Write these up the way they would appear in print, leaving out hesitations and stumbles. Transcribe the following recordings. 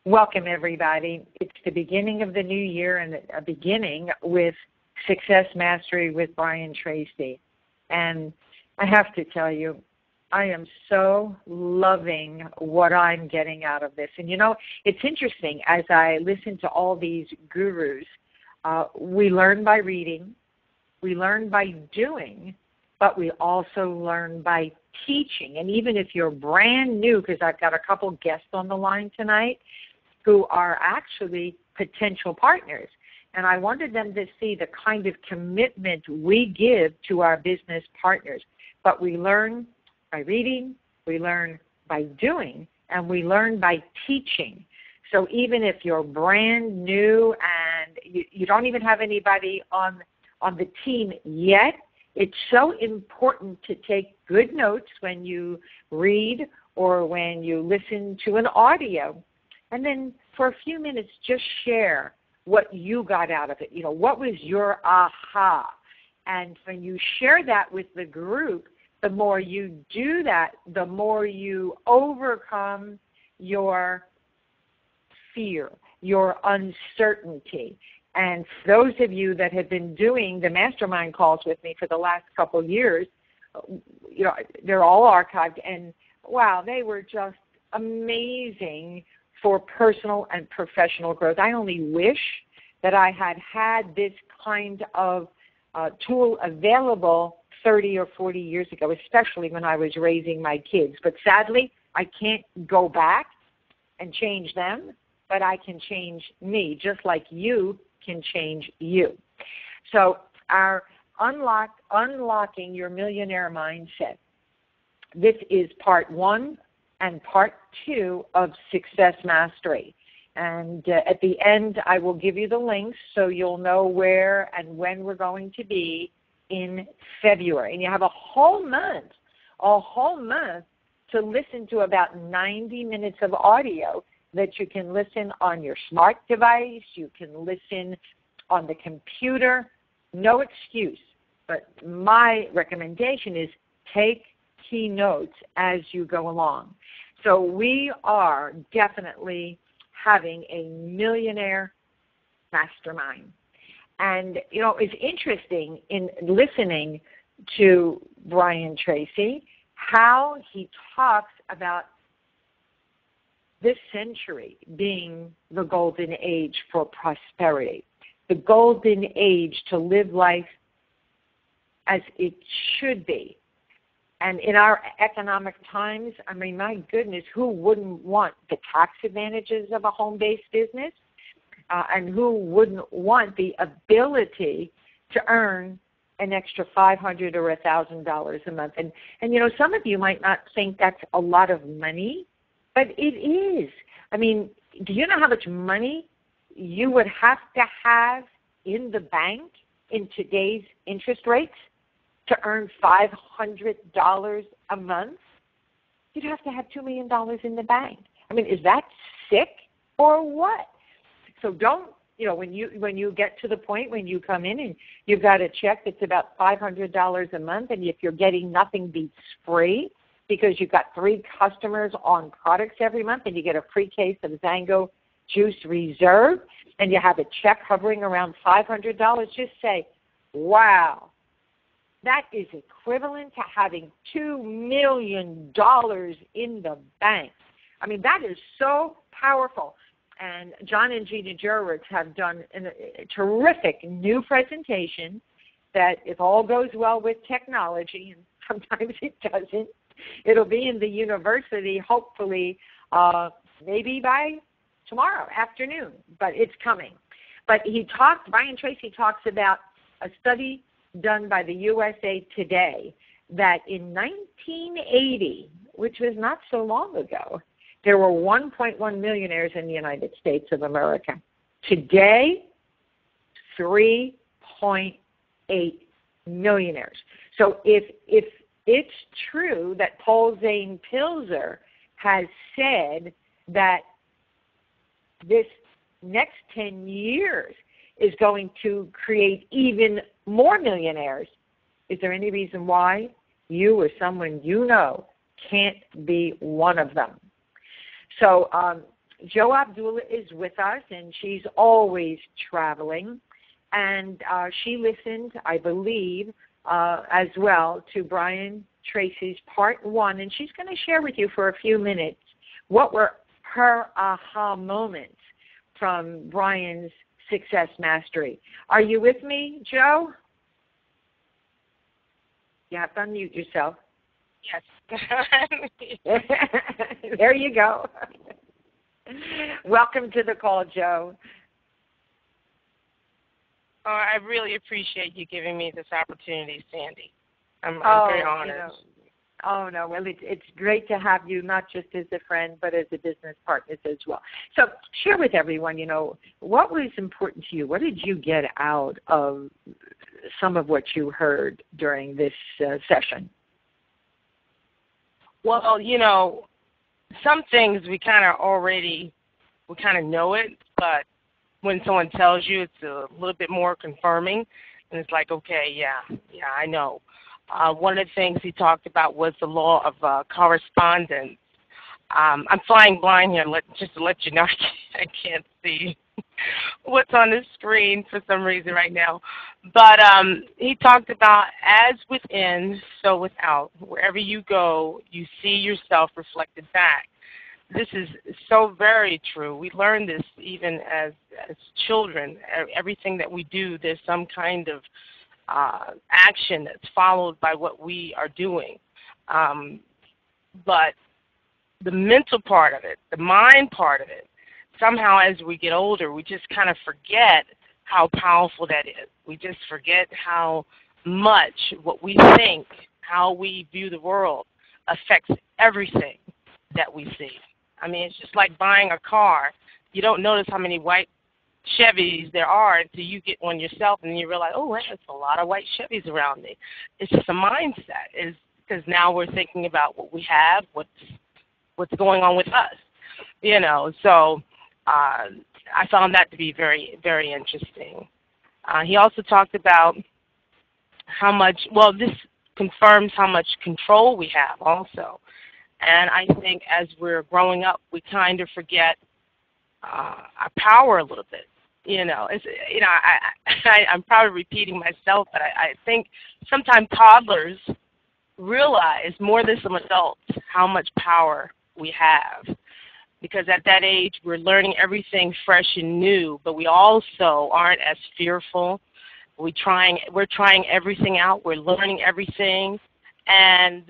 Welcome, everybody. It's the beginning of the new year and a beginning with Success Mastery with Brian Tracy. And I have to tell you, I am so loving what I'm getting out of this. And, you know, it's interesting as I listen to all these gurus, we learn by reading, we learn by doing, but we also learn by teaching. And even if you're brand new, because I've got a couple guests on the line tonight who are actually potential partners, and I wanted them to see the kind of commitment we give to our business partners. But we learn by reading, we learn by doing, and we learn by teaching. So even if you're brand new and you don't even have anybody on the team yet, it's so important to take good notes when you read or when you listen to an audio. And then for a few minutes, just share what you got out of it. You know, what was your aha? And when you share that with the group, the more you do that, the more you overcome your fear, your uncertainty. And for those of you that have been doing the mastermind calls with me for the last couple of years, you know, they're all archived, and wow, they were just amazing for personal and professional growth. I only wish that I had this kind of tool available 30 or 40 years ago, especially when I was raising my kids. But sadly, I can't go back and change them, but I can change me, just like you can change you. So our Unlocking Your Millionaire Mindset. This is part 1 and part 2 of Success Mastery. And at the end, I will give you the links so you'll know where and when we're going to be in February. And you have a whole month to listen to about 90 minutes of audio that you can listen on your smart device, you can listen on the computer, no excuse. But my recommendation is take key notes as you go along. So we are definitely having a millionaire mastermind. And, you know, it's interesting in listening to Brian Tracy how he talks about this century being the golden age for prosperity, the golden age to live life as it should be. And in our economic times, I mean, my goodness, who wouldn't want the tax advantages of a home-based business? And who wouldn't want the ability to earn an extra $500 or $1,000 a month? And you know, some of you might not think that's a lot of money, but it is. I mean, do you know how much money you would have to have in the bank in today's interest rates to earn $500 a month? You'd have to have $2 million in the bank. I mean, is that sick or what? So don't, you know, when you get to the point when you come in and you've got a check that's about $500 a month, and if you're getting nothing beats free because you've got 3 customers on products every month and you get a free case of Zango Juice Reserve and you have a check hovering around $500, just say, wow. That is equivalent to having $2 million in the bank. I mean, that is so powerful. And John and Gina Jurowitz have done a terrific new presentation that, if all goes well with technology, and sometimes it doesn't, it'll be in the university hopefully maybe by tomorrow afternoon, but it's coming. But Brian Tracy talks about a study done by the USA Today that in 1980, which was not so long ago, there were 1.1 millionaires in the United States of America. Today, 3.8 millionaires. So if it's true that Paul Zane Pilzer has said that this next 10 years is going to create even more millionaires, is there any reason why you or someone you know can't be one of them? So, Jo Abdullah is with us, and she's always traveling. And she listened, I believe, as well to Brian Tracy's part 1. And she's going to share with you for a few minutes what were her aha moments from Brian's Success Mastery. Are you with me, Jo? You have to unmute yourself. Yes. There you go. Welcome to the call, Jo. Oh, I really appreciate you giving me this opportunity, Sandy. I'm very honored. Oh, no. Well, it's great to have you, not just as a friend, but as a business partner as well. So share with everyone, what was important to you? What did you get out of some of what you heard during this session? Well, some things we kind of know it, but when someone tells you, it's a little bit more confirming, and it's like, okay, yeah, I know. One of the things he talked about was the law of correspondence. I'm flying blind here, just to let you know, I can't see what's on the screen for some reason right now. But he talked about as within, so without. Wherever you go, you see yourself reflected back. This is so very true. We learn this even as children. Everything that we do, there's some kind of action that's followed by what we are doing. But the mental part of it, the mind part of it, somehow as we get older, we just kind of forget how powerful that is. We just forget how much what we think, how we view the world affects everything that we see. I mean, it's just like buying a car. You don't notice how many white Chevys there are until you get one yourself, and you realize, oh, there's a lot of white Chevys around me. It's just a mindset, is because now we're thinking about what we have, what's going on with us, So I found that to be very, very interesting. He also talked about how much, this confirms how much control we have also. And I think as we're growing up, we kind of forget our power a little bit. I'm probably repeating myself, but I think sometimes toddlers realize more than some adults how much power we have. Because at that age, we're learning everything fresh and new, but we also aren't as fearful. We're trying everything out. We're learning everything. And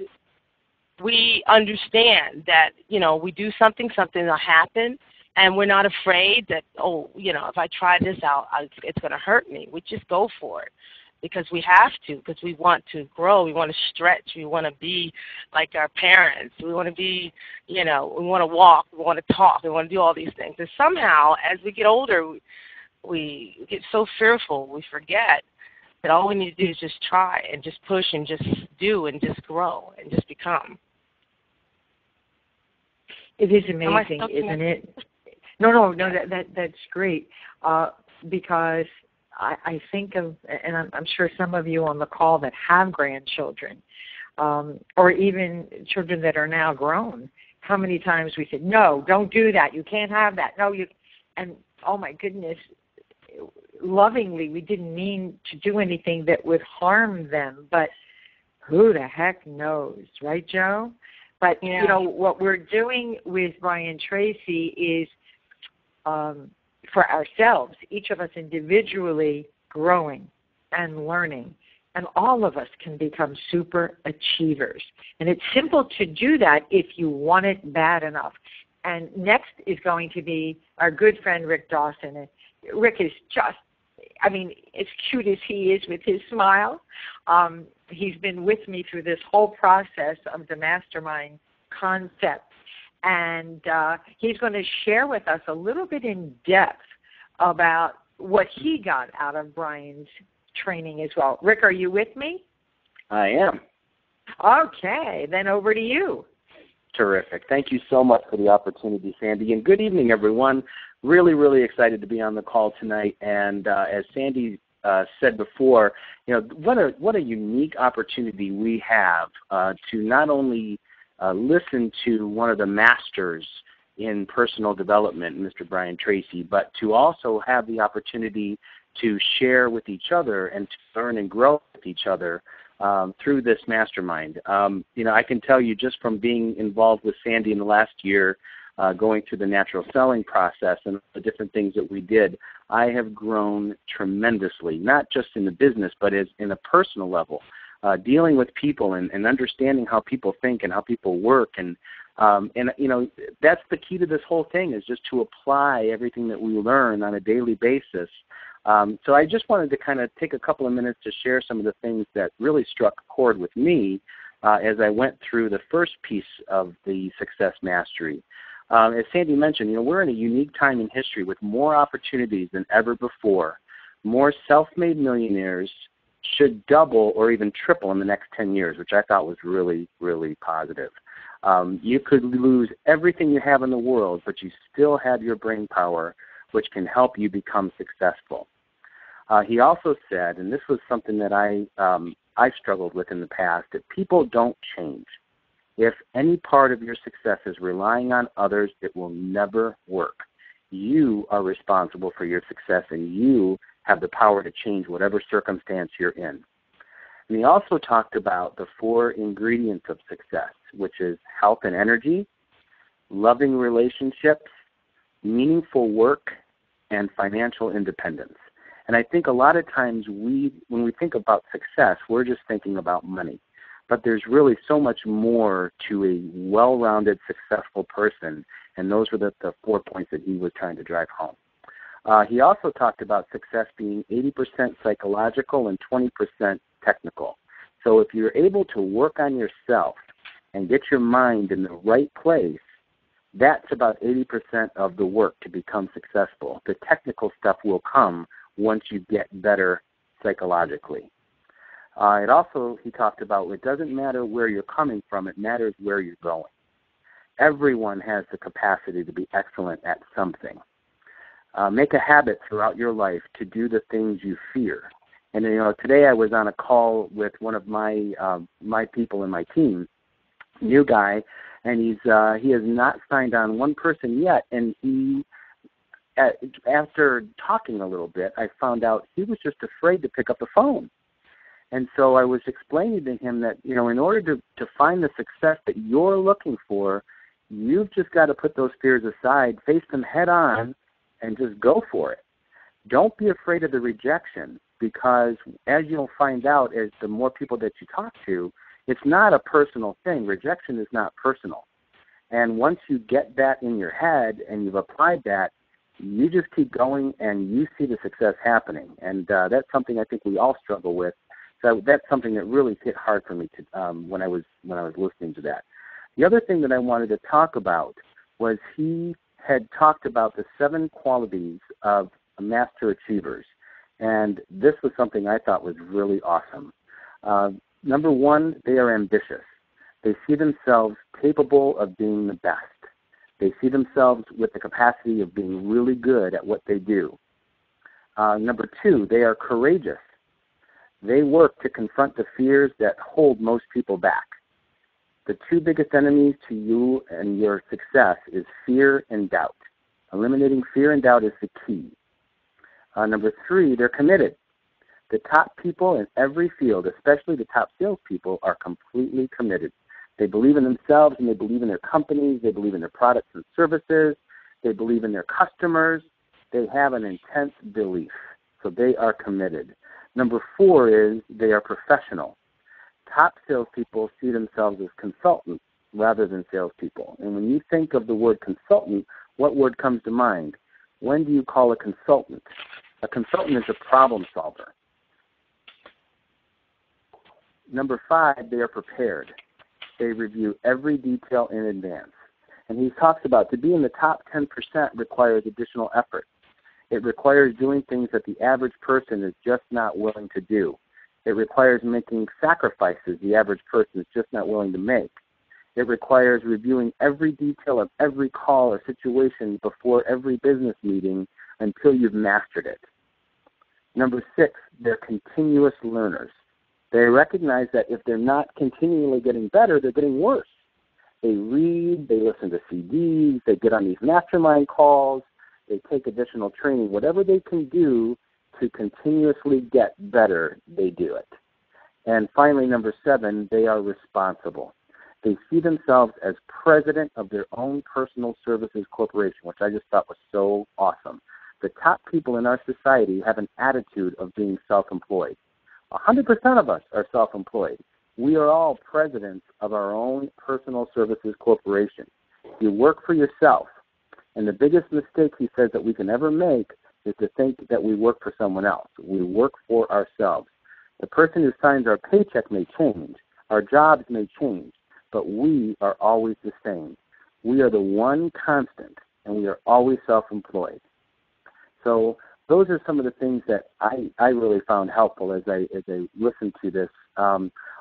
we understand that, we do something will happen. And we're not afraid that, if I try this out, it's going to hurt me. We just go for it because we have to, because we want to grow. We want to stretch. We want to be like our parents. We want to be, we want to walk. We want to talk. We want to do all these things. And somehow, as we get older, we get so fearful. We forget that all we need to do is just try and just push and just do and just grow and just become. It is amazing, isn't it? No, that's great, because I think of, and I'm sure some of you on the call that have grandchildren, or even children that are now grown, how many times we said, no, don't do that, you can't have that, and oh my goodness, lovingly, we didn't mean to do anything that would harm them, but who the heck knows, right, Jo? But, what we're doing with Brian Tracy is, for ourselves, each of us individually growing and learning, and all of us can become super achievers. And it's simple to do that if you want it bad enough. And next is going to be our good friend Rick Dawson. And Rick is just, as cute as he is with his smile, he's been with me through this whole process of the mastermind concept. And he's going to share with us a little bit in depth about what he got out of Brian's training as well. Rick, are you with me? I am. Okay, then over to you. Terrific. Thank you so much for the opportunity, Sandy. And good evening, everyone. Really, really excited to be on the call tonight. And as Sandy said before, what a unique opportunity we have to not only listen to one of the masters in personal development, Mr. Brian Tracy, but to also have the opportunity to share with each other and to learn and grow with each other through this mastermind. I can tell you just from being involved with Sandi in the last year, going through the natural selling process and the different things that we did, I have grown tremendously, not just in the business, but as in a personal level, dealing with people and understanding how people think and how people work. And that's the key to this whole thing, is just to apply everything that we learn on a daily basis. So I just wanted to kind of take a couple of minutes to share some of the things that really struck a chord with me as I went through the first piece of the Success Mastery. As Sandi mentioned, we're in a unique time in history with more opportunities than ever before. More self-made millionaires should double or even triple in the next 10 years, which I thought was really, really positive. You could lose everything you have in the world, but you still have your brain power, which can help you become successful. He also said, and this was something that I struggled with in the past, that people don't change. If any part of your success is relying on others, it will never work. You are responsible for your success, and you have the power to change whatever circumstance you're in. And he also talked about the 4 ingredients of success, which is health and energy, loving relationships, meaningful work, and financial independence. And I think a lot of times when we think about success, we're just thinking about money. But there's really so much more to a well-rounded, successful person, and those were the 4 points that he was trying to drive home. He also talked about success being 80% psychological and 20% technical. So if you're able to work on yourself and get your mind in the right place, that's about 80% of the work to become successful. The technical stuff will come once you get better psychologically. He talked about it doesn't matter where you're coming from, it matters where you're going. Everyone has the capacity to be excellent at something. Make a habit throughout your life to do the things you fear. And today I was on a call with one of my people in my team, new guy, and he has not signed on one person yet. And after talking a little bit, I found out he was just afraid to pick up the phone. And so I was explaining to him that, in order to find the success that you're looking for, you've just got to put those fears aside, face them head on, and just go for it. Don't be afraid of the rejection, because as you'll find out, as the more people that you talk to, it's not a personal thing. Rejection is not personal. And once you get that in your head and you've applied that, you just keep going and you see the success happening. And that's something I think we all struggle with. So that's something that really hit hard for me when I was listening to that. The other thing that I wanted to talk about was he had talked about the 7 qualities of master achievers, and this was something I thought was really awesome. Number 1, they are ambitious. They see themselves capable of being the best. They see themselves with the capacity of being really good at what they do. Number 2, they are courageous. They work to confront the fears that hold most people back. The 2 biggest enemies to you and your success is fear and doubt. Eliminating fear and doubt is the key. Number 3, they're committed. The top people in every field, especially the top salespeople, are completely committed. They believe in themselves and they believe in their companies. They believe in their products and services. They believe in their customers. They have an intense belief. So they are committed. Number 4 is they are professional. Top salespeople see themselves as consultants rather than salespeople. And when you think of the word consultant, what word comes to mind? When do you call a consultant? A consultant is a problem solver. Number 5, they are prepared. They review every detail in advance. And he talks about to be in the top 10% requires additional effort. It requires doing things that the average person is just not willing to do. It requires making sacrifices the average person is just not willing to make. It requires reviewing every detail of every call or situation before every business meeting until you've mastered it. Number 6, they're continuous learners. They recognize that if they're not continually getting better, they're getting worse. They read, they listen to CDs, they get on these mastermind calls, they take additional training. Whatever they can do to continuously get better, they do it. And finally, number 7, they are responsible. They see themselves as president of their own personal services corporation, which I just thought was so awesome. The top people in our society have an attitude of being self-employed. 100% of us are self-employed. We are all presidents of our own personal services corporation. You work for yourself. And the biggest mistake, he says, that we can ever make is to think that we work for someone else. We work for ourselves. The person who signs our paycheck may change. Our jobs may change. But we are always the same. We are the one constant, and we are always self-employed. So those are some of the things that I really found helpful as I listened to this.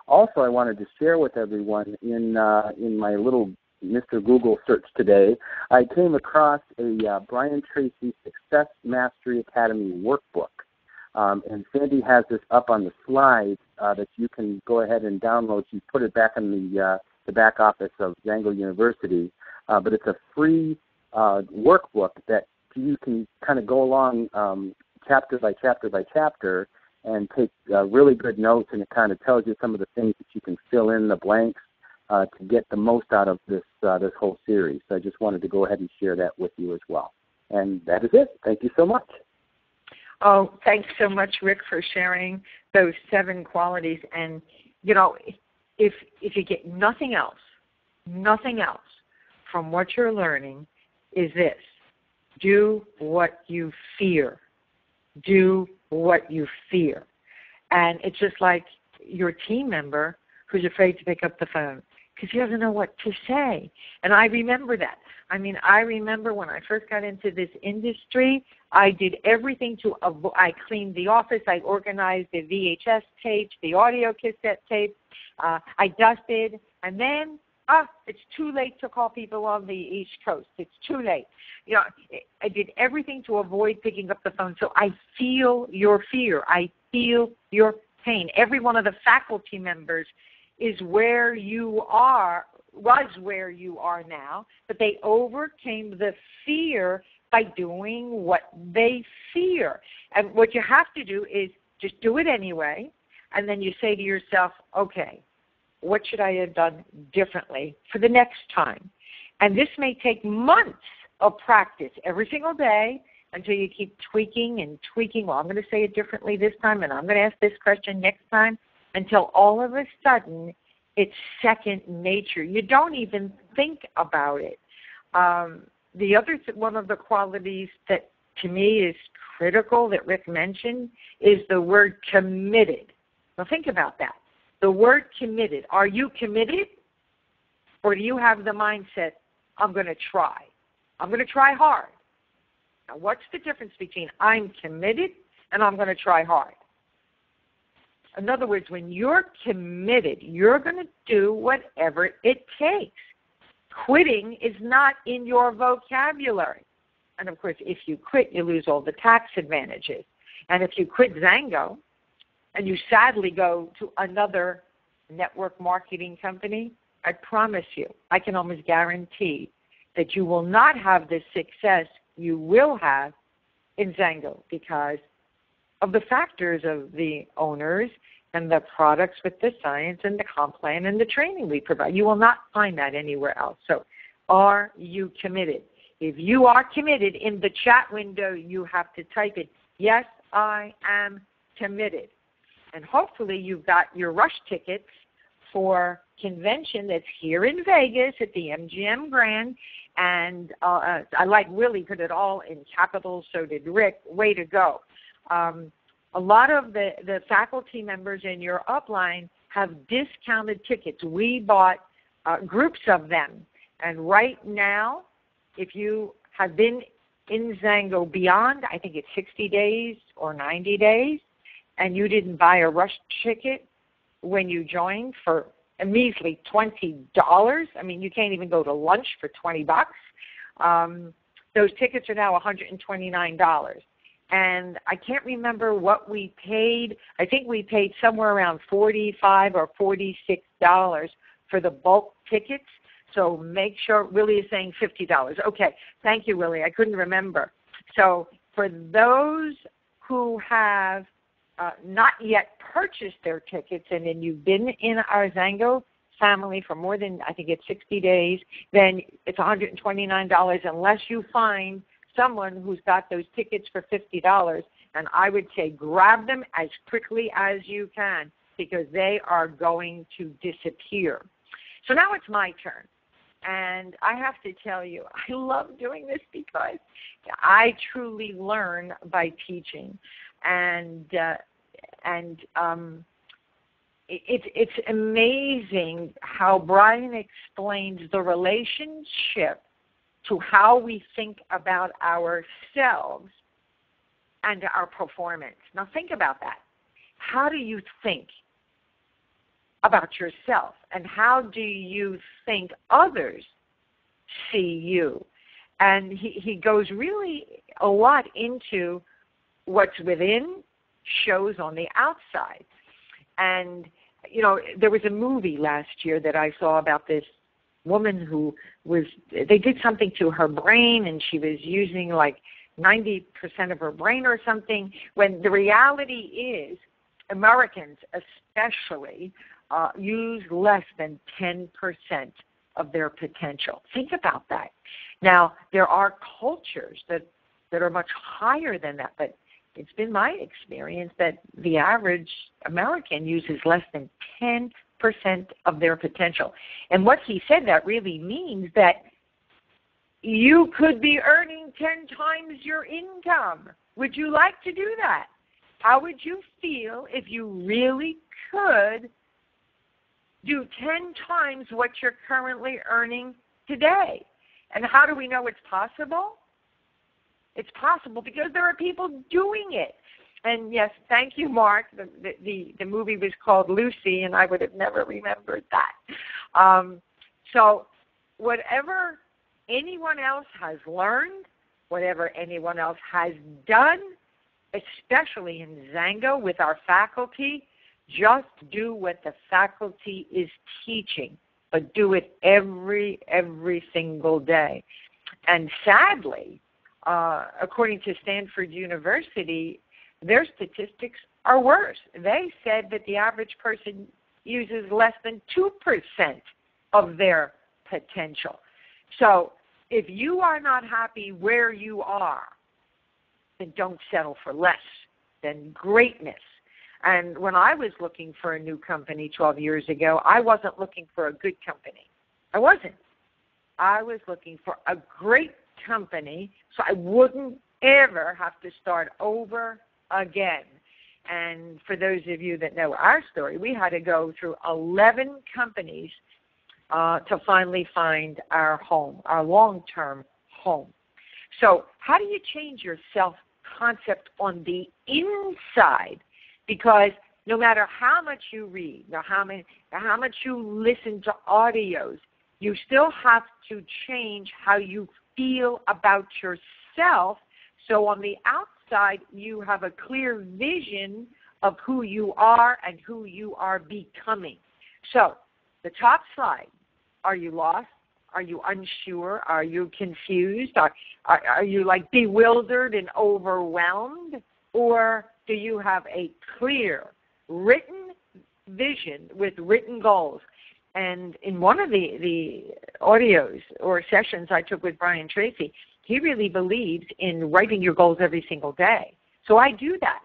Also, I wanted to share with everyone in my little Mr. Google search today, I came across a Brian Tracy Success Mastery Academy workbook. And Sandi has this up on the slides that you can go ahead and download. She's put it back in the back office of Zango University. But it's a free workbook that you can kind of go along chapter by chapter by chapter and take really good notes, and it kind of tells you some of the things that you can fill in the blanks to get the most out of this whole series. So I just wanted to go ahead and share that with you as well. And that is it. Thank you so much. Oh, thanks so much, Rick, for sharing those 7 qualities. And, you know, if you get nothing else from what you're learning is this: do what you fear. Do what you fear. And it's just like your team member who's afraid to pick up the phone because he doesn't know what to say. And I remember that. I mean, I remember when I first got into this industry, I did everything I cleaned the office, I organized the VHS tapes, the audio cassette tapes, I dusted, and then, it's too late to call people on the East Coast. It's too late. You know, I did everything to avoid picking up the phone. So I feel your fear. I feel your pain. Every one of the faculty members is where you are, was where you are now, but they overcame the fear by doing what they fear. And what you have to do is just do it anyway, and then you say to yourself, okay, what should I have done differently for the next time? And this may take months of practice every single day until you keep tweaking and tweaking. Well, I'm going to say it differently this time, and I'm going to ask this question next time, until all of a sudden it's second nature. You don't even think about it. The other one of the qualities that to me is critical that Rick mentioned is the word committed. Now think about that. The word committed. Are you committed? Or do you have the mindset, I'm going to try. I'm going to try hard. Now what's the difference between I'm committed and I'm going to try hard? In other words, when you're committed, you're going to do whatever it takes. Quitting is not in your vocabulary. And of course, if you quit, you lose all the tax advantages. And if you quit Zango and you sadly go to another network marketing company, I promise you, I can almost guarantee that you will not have the success you will have in Zango because of the factors of the owners and the products with the science and the comp plan and the training we provide. You will not find that anywhere else. So are you committed? If you are committed, in the chat window you have to type it, yes, I am committed. And hopefully you've got your rush tickets for convention that's here in Vegas at the MGM Grand. And I like Willie put it all in capitals, so did Rick. Way to go. A lot of the faculty members in your upline have discounted tickets. We bought groups of them. And right now, if you have been in Zango beyond, I think it's 60 days or 90 days, and you didn't buy a rush ticket when you joined for a measly $20, I mean, you can't even go to lunch for $20. Those tickets are now $129. And I can't remember what we paid. I think we paid somewhere around $45 or $46 for the bulk tickets. So make sure, Willie is saying $50. Okay, thank you, Willie. I couldn't remember. So for those who have not yet purchased their tickets, and then you've been in our Zango family for more than, I think it's 60 days, then it's $129 unless you find someone who's got those tickets for $50. And I would say grab them as quickly as you can because they are going to disappear. So now it's my turn. And I have to tell you, I love doing this because I truly learn by teaching. And it's amazing how Brian explains the relationship to how we think about ourselves and our performance. Now think about that. How do you think about yourself, and how do you think others see you? And he goes really a lot into what's within shows on the outside. And, you know, there was a movie last year that I saw about this woman who they did something to her brain, and she was using like 90% of her brain or something, when the reality is Americans especially use less than 10% of their potential. Think about that. Now, there are cultures that are much higher than that, but it's been my experience that the average American uses less than 10% of their potential. And what he said, that really means that you could be earning 10 times your income. Would you like to do that? How would you feel if you really could do 10 times what you're currently earning today? And how do we know it's possible? It's possible because there are people doing it. And yes, thank you, Mark. The movie was called Lucy, and I would have never remembered that. So whatever anyone else has learned, whatever anyone else has done, especially in Zango with our faculty, just do what the faculty is teaching, but do it every single day. And sadly, according to Stanford University, their statistics are worse. They said that the average person uses less than 2% of their potential. So if you are not happy where you are, then don't settle for less than greatness. And when I was looking for a new company 12 years ago, I wasn't looking for a good company. I wasn't. I was looking for a great company so I wouldn't ever have to start over again. And for those of you that know our story, we had to go through 11 companies to finally find our home, our long-term home. So how do you change your self-concept on the inside? Because no matter how much you read, or how much you listen to audios, you still have to change how you feel about yourself. So on the outside, you have a clear vision of who you are and who you are becoming. So the top slide, are you lost? Are you unsure? Are you confused? Are you like bewildered and overwhelmed? Or do you have a clear, written vision with written goals? And in one of the audios or sessions I took with Brian Tracy, he really believes in writing your goals every single day. So I do that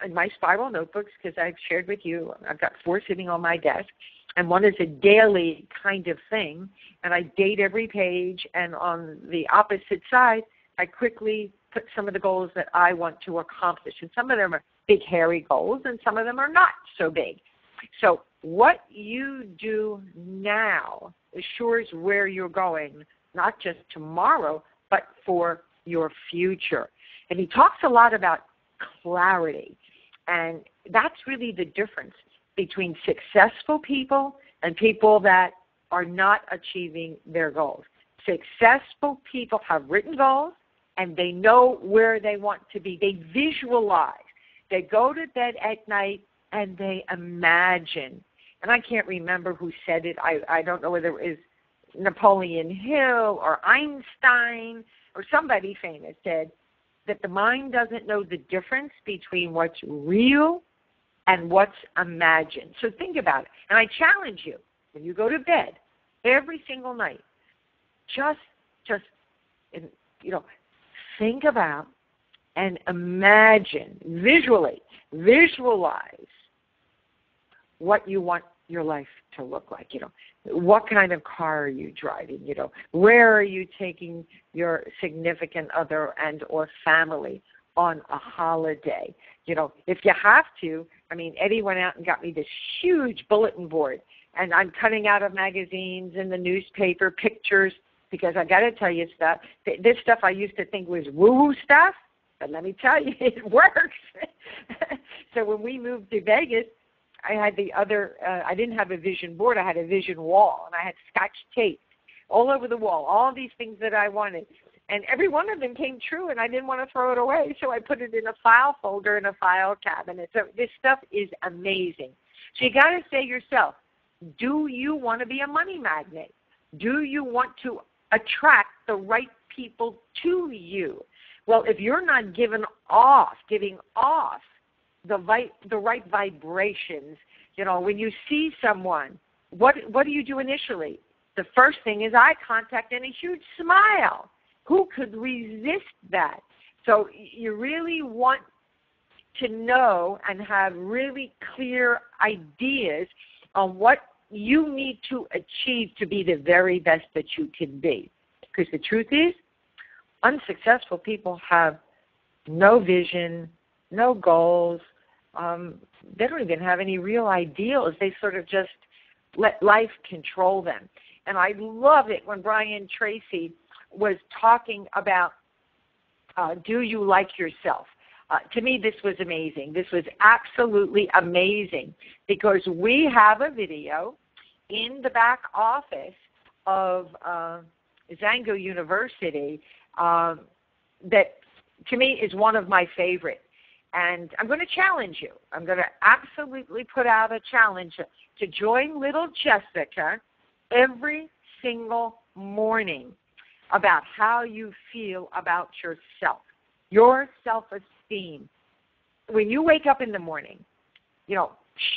in my spiral notebooks because I've shared with you, I've got 4 sitting on my desk, and one is a daily kind of thing, and I date every page, and on the opposite side, I quickly put some of the goals that I want to accomplish. And some of them are big, hairy goals, and some of them are not so big. So what you do now assures where you're going, not just tomorrow, but for your future. And he talks a lot about clarity. And that's really the difference between successful people and people that are not achieving their goals. Successful people have written goals, and they know where they want to be. They visualize. They go to bed at night, and they imagine. And I can't remember who said it. I don't know whether it was Napoleon Hill or Einstein or somebody famous said that the mind doesn't know the difference between what's real and what's imagined. So think about it. And I challenge you, when you go to bed every single night, just think about and imagine, visualize what you want your life to look like. What kind of car are you driving? Where are you taking your significant other and or family on a holiday? If you have to, Eddie went out and got me this huge bulletin board, and I'm cutting out of magazines and the newspaper pictures, because I got to tell you stuff. This stuff I used to think was woo-woo stuff, but let me tell you, it works. So when we moved to Vegas, I had I didn't have a vision board, I had a vision wall, and I had Scotch tape all over the wall, all these things that I wanted. And every one of them came true, and I didn't want to throw it away, so I put it in a file folder in a file cabinet. So this stuff is amazing. So you got to say yourself, do you want to be a money magnet? Do you want to attract the right people to you? Well, if you're not giving off the right vibrations, when you see someone, what do you do initially? The first thing is eye contact and a huge smile. Who could resist that? So you really want to know and have really clear ideas on what you need to achieve to be the very best that you can be. Because the truth is, unsuccessful people have no vision, no goals. They don't even have any real ideals. They sort of just let life control them. And I love it when Brian Tracy was talking about do you like yourself? To me, this was amazing. This was absolutely amazing, because we have a video in the back office of Zango University that, to me, is one of my favorite. And I'm going to challenge you. I'm going to absolutely put out a challenge to join little Jessica every single morning about how you feel about yourself, your self-esteem. When you wake up in the morning,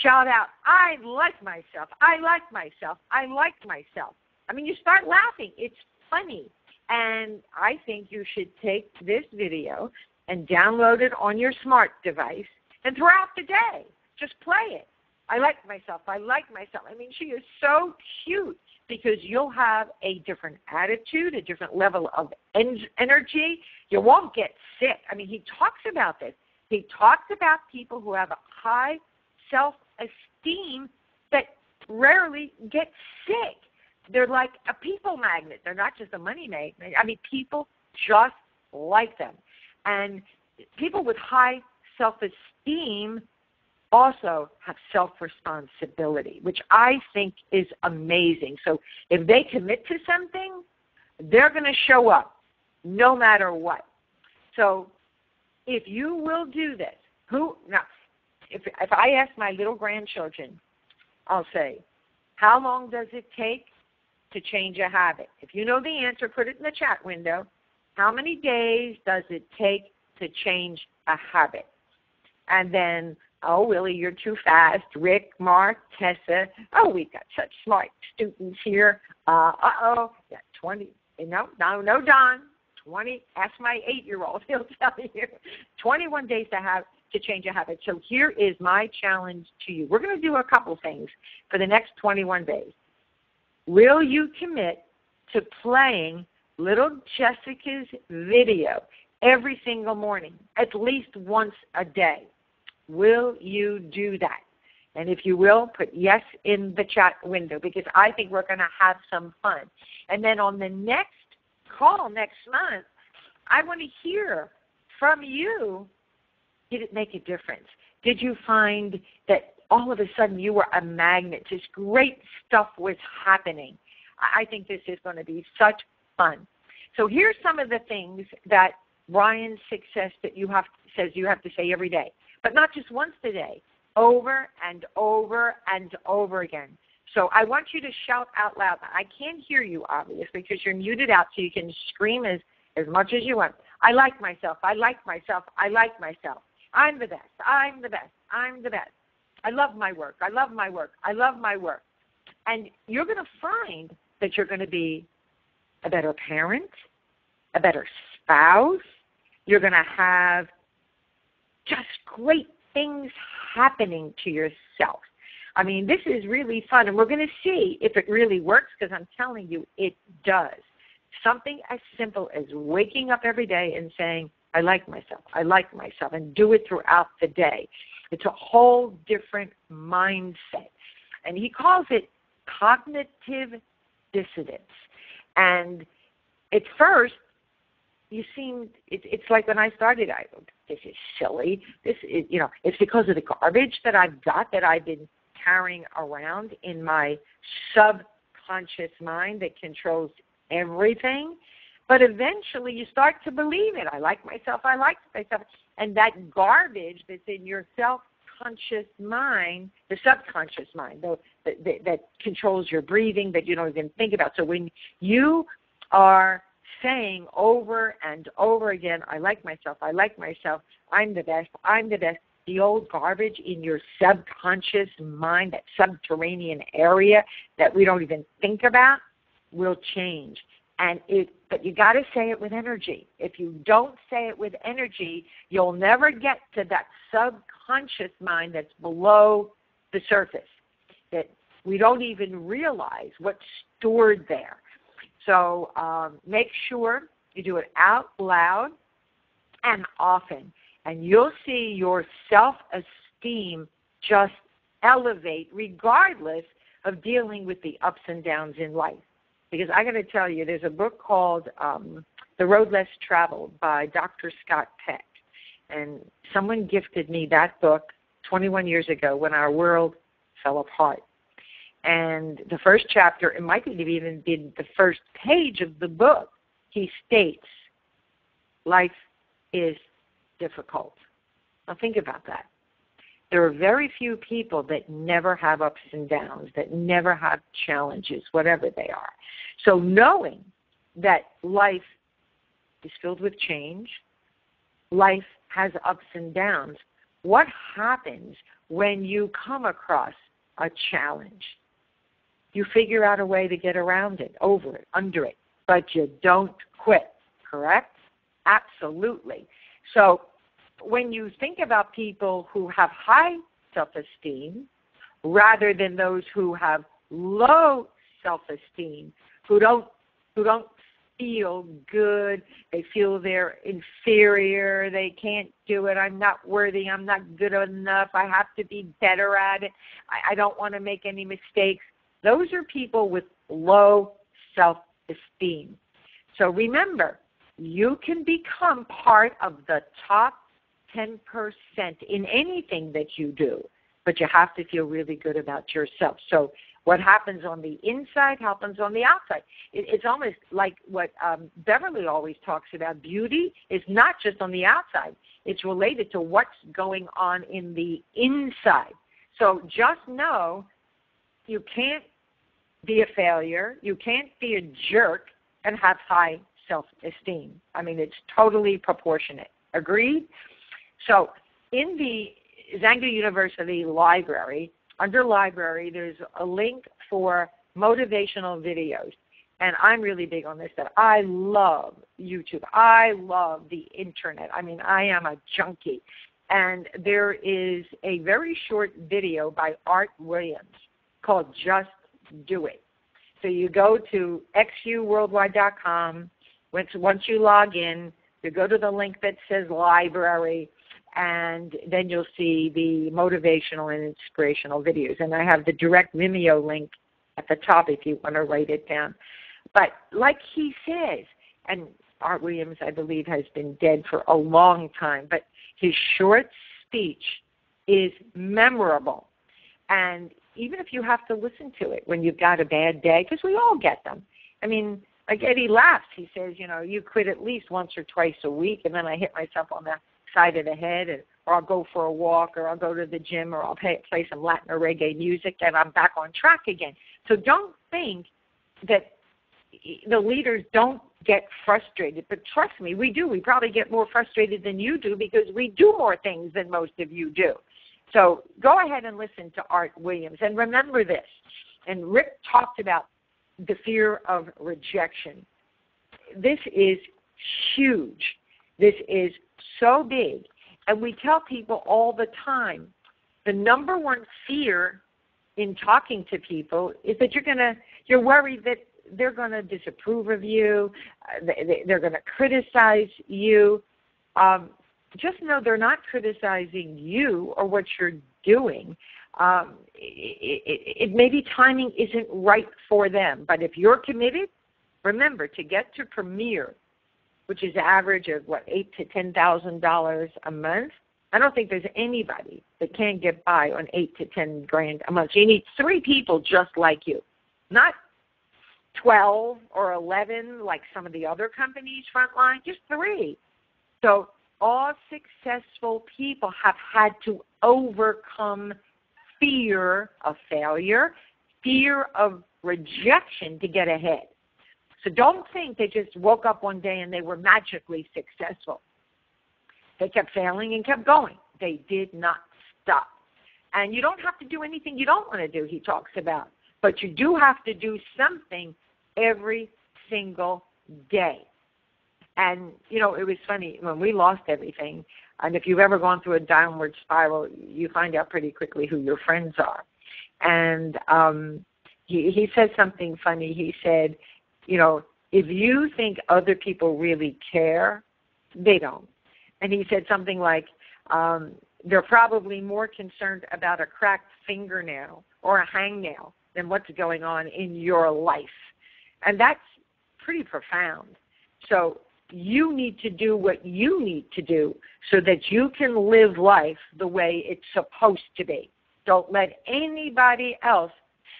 shout out, I like myself, I like myself, I like myself. You start laughing. It's funny. And I think you should take this video and download it on your smart device, and throughout the day, just play it. I like myself. I like myself. She is so cute, because you'll have a different attitude, a different level of energy. You won't get sick. He talks about this. He talks about people who have a high self-esteem that rarely get sick. They're like a people magnet. They're not just a money magnet. People just like them. And people with high self-esteem also have self-responsibility, which I think is amazing. So if they commit to something, they're going to show up no matter what. So if you will do this, if I ask my little grandchildren, I'll say, how long does it take to change a habit? If you know the answer, put it in the chat window. How many days does it take to change a habit? And then, oh, Willie, you're too fast. Rick, Mark, Tessa. Oh, we've got such smart students here. Yeah, 20. No, Don. 20. Ask my 8-year-old. He'll tell you. 21 days to change a habit. So here is my challenge to you. We're going to do a couple things for the next 21 days. Will you commit to playing little Jessica's video every single morning, at least once a day? Will you do that? And if you will, put yes in the chat window, because I think we're going to have some fun. And then on the next call next month, I want to hear from you. Did it make a difference? Did you find that all of a sudden you were a magnet? Just great stuff was happening. I think this is going to be such fun. So here's some of the things that Brian's success that says you have to say every day, but not just once a day, over and over and over again. So I want you to shout out loud. I can't hear you, obviously, because you're muted out, so you can scream as much as you want. I like myself. I like myself. I like myself. I'm the best. I'm the best. I'm the best. I love my work. I love my work. I love my work. And you're going to find that you're going to be a better parent, a better spouse. You're going to have just great things happening to yourself. I mean, this is really fun, and we're going to see if it really works, because I'm telling you, it does. Something as simple as waking up every day and saying, I like myself, and do it throughout the day. It's a whole different mindset. And he calls it cognitive dissonance. And at first, it's like when I started, this is silly. This is, it's because of the garbage that I've got, that I've been carrying around in my subconscious mind that controls everything. But eventually you start to believe it. I like myself. And that garbage that's in your self-conscious mind, the subconscious mind, that controls your breathing, that you don't even think about. So when you are saying over and over again, I like myself, I'm the best, the old garbage in your subconscious mind, that subterranean area that we don't even think about, will change. But you got to say it with energy. If you don't say it with energy, you'll never get to that subconscious mind that's below the surface, that we don't even realize what's stored there. So make sure you do it out loud and often, and you'll see your self-esteem just elevate regardless of dealing with the ups and downs in life. Because I got to tell you, there's a book called The Road Less Traveled by Dr. Scott Peck. And someone gifted me that book 21 years ago when our world fell apart. And the first chapter, it might have even been the first page of the book, he states, life is difficult. Now think about that. There are very few people that never have ups and downs, that never have challenges, whatever they are. So knowing that life is filled with change, life has ups and downs, what happens when you come across a challenge? You figure out a way to get around it, over it, under it, but you don't quit, correct? Absolutely. So when you think about people who have high self-esteem rather than those who have low self-esteem, who don't feel good, they feel they're inferior, they can't do it, I'm not worthy, I'm not good enough, I have to be better at it, I don't want to make any mistakes. Those are people with low self-esteem. So remember, you can become part of the top 10% in anything that you do, but you have to feel really good about yourself. So what happens on the inside happens on the outside. It's almost like what Beverly always talks about. Beauty is not just on the outside. It's related to what's going on in the inside. So just know you can't be a failure. You can't be a jerk and have high self-esteem. I mean, it's totally proportionate. Agreed? So in the Xanadu University library, under library, there's a link for motivational videos. And I'm really big on this, that I love YouTube. I love the internet. I mean, I am a junkie. And there is a very short video by Art Williams called Just Do It. So you go to xuworldwide.com. Once you log in, you go to the link that says library, and then you'll see the motivational and inspirational videos. And I have the direct Vimeo link at the top if you want to write it down. But like he says, and Art Williams, I believe, has been dead for a long time, but his short speech is memorable. And even if you have to listen to it when you've got a bad day, because we all get them. I mean, like Eddie laughs. He says, you quit at least once or twice a week, and then I hit myself on the side of the head or I'll go for a walk, or I'll go to the gym, or I'll play some Latin or reggae music, and I'm back on track again. So don't think that the leaders don't get frustrated. But trust me, we do. We probably get more frustrated than you do because we do more things than most of you do. So go ahead and listen to Art Williams. And remember this, and Rick talked about the fear of rejection. This is huge. This is so big. And we tell people all the time, the number one fear in talking to people is that you're worried that they're going to disapprove of you, they're going to criticize you. Just know they're not criticizing you or what you're doing. Maybe timing isn't right for them. But if you're committed, remember, to get to Premier, which is average of, $8,000 to $10,000 a month, I don't think there's anybody that can't get by on $8,000 to $10,000 a month. So you need 3 people just like you, not 12 or 11 like some of the other companies frontline, just 3. So all successful people have had to overcome fear of failure, fear of rejection to get ahead. So don't think they just woke up one day and they were magically successful. They kept failing and kept going. They did not stop. And you don't have to do anything you don't want to do, he talks about. But you do have to do something every single day. And, it was funny, when we lost everything, and if you've ever gone through a downward spiral, you find out pretty quickly who your friends are. And he said something funny. He said, if you think other people really care, they don't. And he said something like, they're probably more concerned about a cracked fingernail or a hangnail than what's going on in your life. And that's pretty profound. So you need to do what you need to do so that you can live life the way it's supposed to be. Don't let anybody else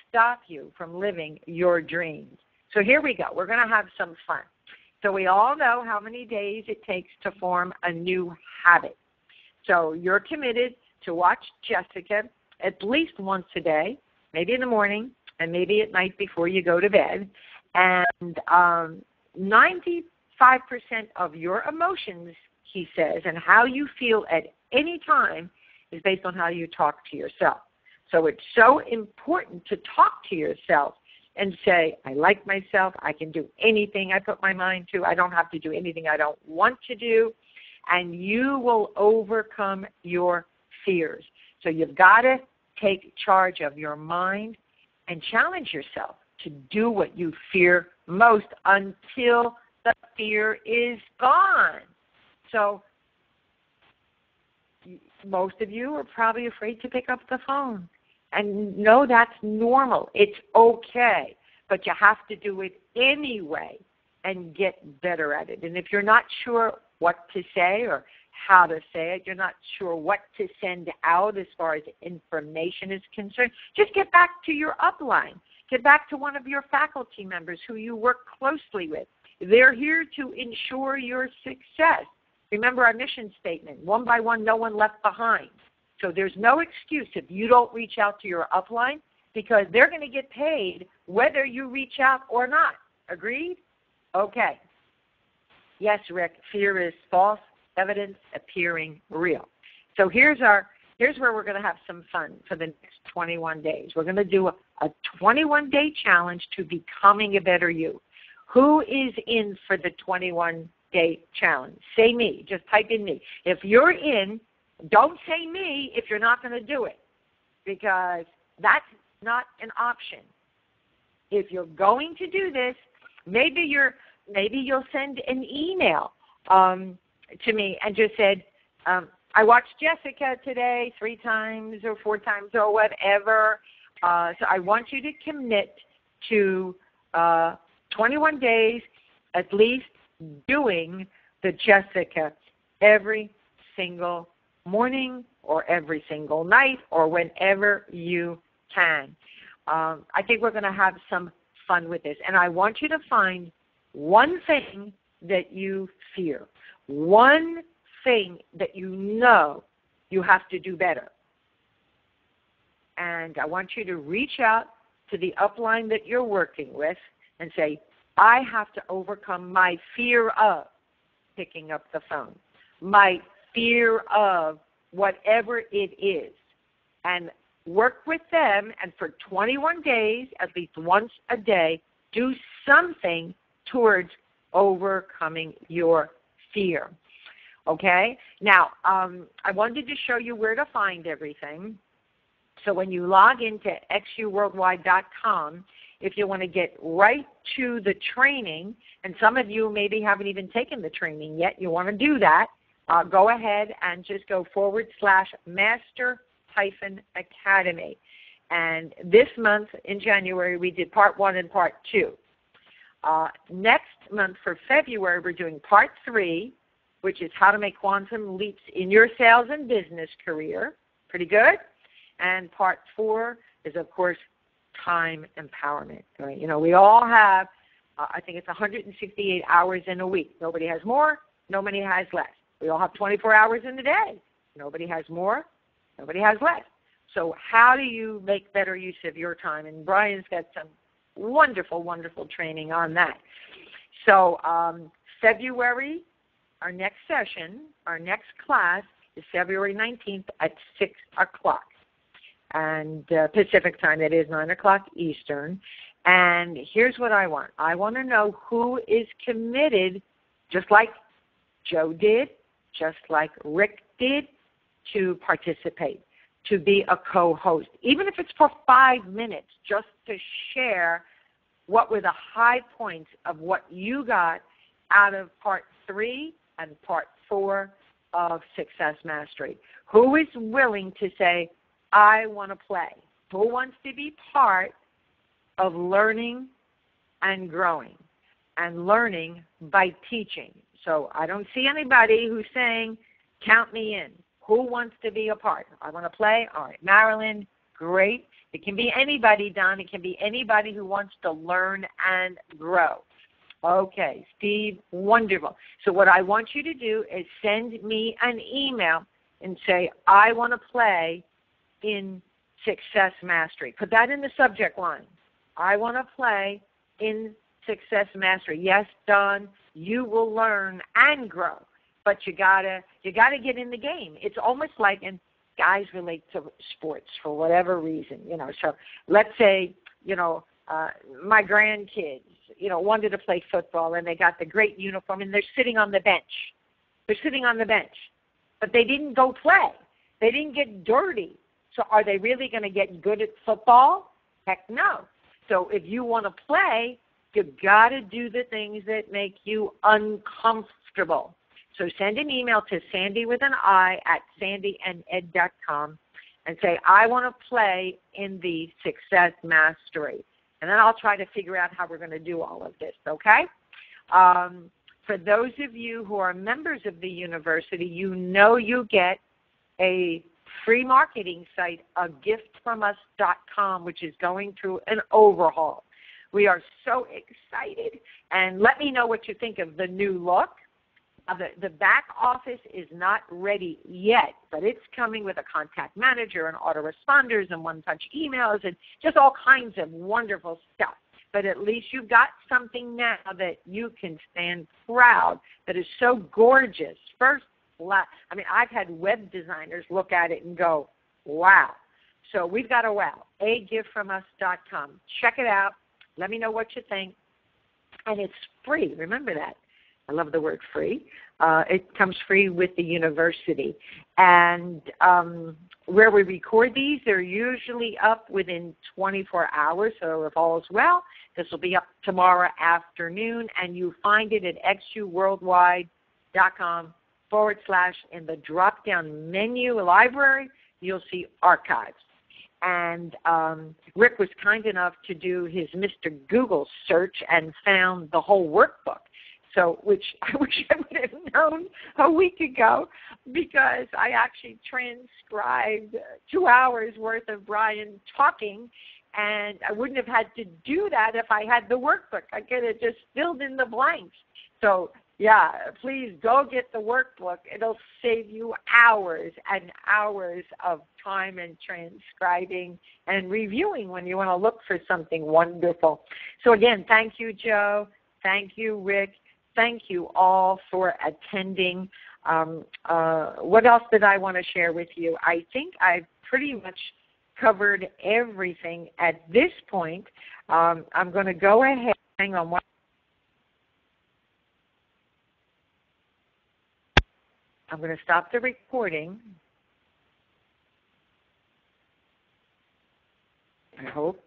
stop you from living your dreams. So here we go. We're going to have some fun. So we all know how many days it takes to form a new habit. So you're committed to watch Jessica at least once a day, maybe in the morning and maybe at night before you go to bed. And 95% of your emotions, he says, and how you feel at any time is based on how you talk to yourself. So it's so important to talk to yourself and say, I like myself, I can do anything I put my mind to, I don't have to do anything I don't want to do, and you will overcome your fears. So you've got to take charge of your mind and challenge yourself to do what you fear most until the fear is gone. So most of you are probably afraid to pick up the phone. And no, that's normal. It's okay. But you have to do it anyway and get better at it. And if you're not sure what to say or how to say it, you're not sure what to send out as far as information is concerned, just get back to your upline. Get back to one of your faculty members who you work closely with. They're here to ensure your success. Remember our mission statement, one by one, no one left behind. So there's no excuse if you don't reach out to your upline because they're going to get paid whether you reach out or not. Agreed? Okay. Yes, Rick, fear is false evidence appearing real. So here's where we're going to have some fun for the next 21 days. We're going to do a 21-day challenge to becoming a better you. Who is in for the 21-day challenge? Say me. Just type in me. If you're in, don't say me if you're not going to do it, because that's not an option. If you're going to do this, maybe you'll send an email to me and just said, I watched Jessica today 3 times or 4 times or whatever. So I want you to commit to 21 days at least doing the Jessica every single morning or every single night or whenever you can. I think we're going to have some fun with this. And I want you to find one thing that you fear, one thing that you know you have to do better. And I want you to reach out to the upline that you're working with and say, I have to overcome my fear of picking up the phone, my fear of whatever it is, and work with them, and for 21 days, at least once a day, do something towards overcoming your fear. Okay? Now, I wanted to show you where to find everything. So when you log into xuworldwide.com, if you want to get right to the training, and some of you maybe haven't even taken the training yet, you want to do that, go ahead and just go /master-academy. And this month in January, we did part 1 and part 2. Next month for February, we're doing part 3, which is how to make quantum leaps in your sales and business career. Pretty good. And part 4 is, of course, time empowerment. Right? You know, we all have, I think it's 168 hours in a week. Nobody has more, nobody has less. We all have 24 hours in the day. Nobody has more, nobody has less. So how do you make better use of your time? And Brian's got some wonderful, wonderful training on that. So February, our next session, our next class is February 19th at 6 o'clock. And Pacific time, that is 9 o'clock Eastern. And here's what I want. I want to know who is committed, just like Joe did, just like Rick did, to participate, to be a co-host, even if it's for 5 minutes, just to share what were the high points of what you got out of part 3 and part 4 of Success Mastery. Who is willing to say, I want to play? Who wants to be part of learning and growing and learning by teaching? So I don't see anybody who's saying, count me in. Who wants to be a part? I want to play. All right. Marilyn, great. It can be anybody, Don. It can be anybody who wants to learn and grow. Okay, Steve, wonderful. So what I want you to do is send me an email and say, I want to play in Success Mastery. Put that in the subject line. I want to play in Success Mastery. Yes, Don, you will learn and grow, but you gotta get in the game. It's almost like, and guys relate to sports for whatever reason, you know. So let's say, you know, my grandkids, you know, wanted to play football, and they got the great uniform, and they're sitting on the bench. They're sitting on the bench, but they didn't go play. They didn't get dirty. So are they really going to get good at football? Heck no. So if you want to play, you've got to do the things that make you uncomfortable. So send an email to Sandi with an I at sandyanded.com and say, I want to play in the Success Mastery. And then I'll try to figure out how we're going to do all of this, okay? For those of you who are members of the university, you know you get a free marketing site, agiftfromus.com, which is going through an overhaul. We are so excited. And let me know what you think of the new look. The back office is not ready yet, but it's coming with a contact manager and autoresponders and one-touch emails and just all kinds of wonderful stuff. But at least you've got something now that you can stand proud, that is so gorgeous. I've had web designers look at it and go, wow. So we've got a wow, agiftfromus.com. Check it out. Let me know what you think. And it's free. Remember that. I love the word free. It comes free with the university. And where we record these, they're usually up within 24 hours. So if all is well, this will be up tomorrow afternoon. And you find it at xuworldwide.com / in the drop-down menu library, you'll see archives. And Rick was kind enough to do his Mr. Google search and found the whole workbook. So, which I wish I would have known a week ago, because I actually transcribed 2 hours worth of Brian talking, and I wouldn't have had to do that if I had the workbook. I could have just filled in the blanks. So Yeah, please go get the workbook. It'll save you hours and hours of time and transcribing and reviewing when you want to look for something wonderful. So again, thank you, Joe. Thank you, Rick. Thank you all for attending. What else did I want to share with you? I think I've pretty much covered everything at this point. I'm going to go ahead. Hang on one. I'm going to stop the recording. I hope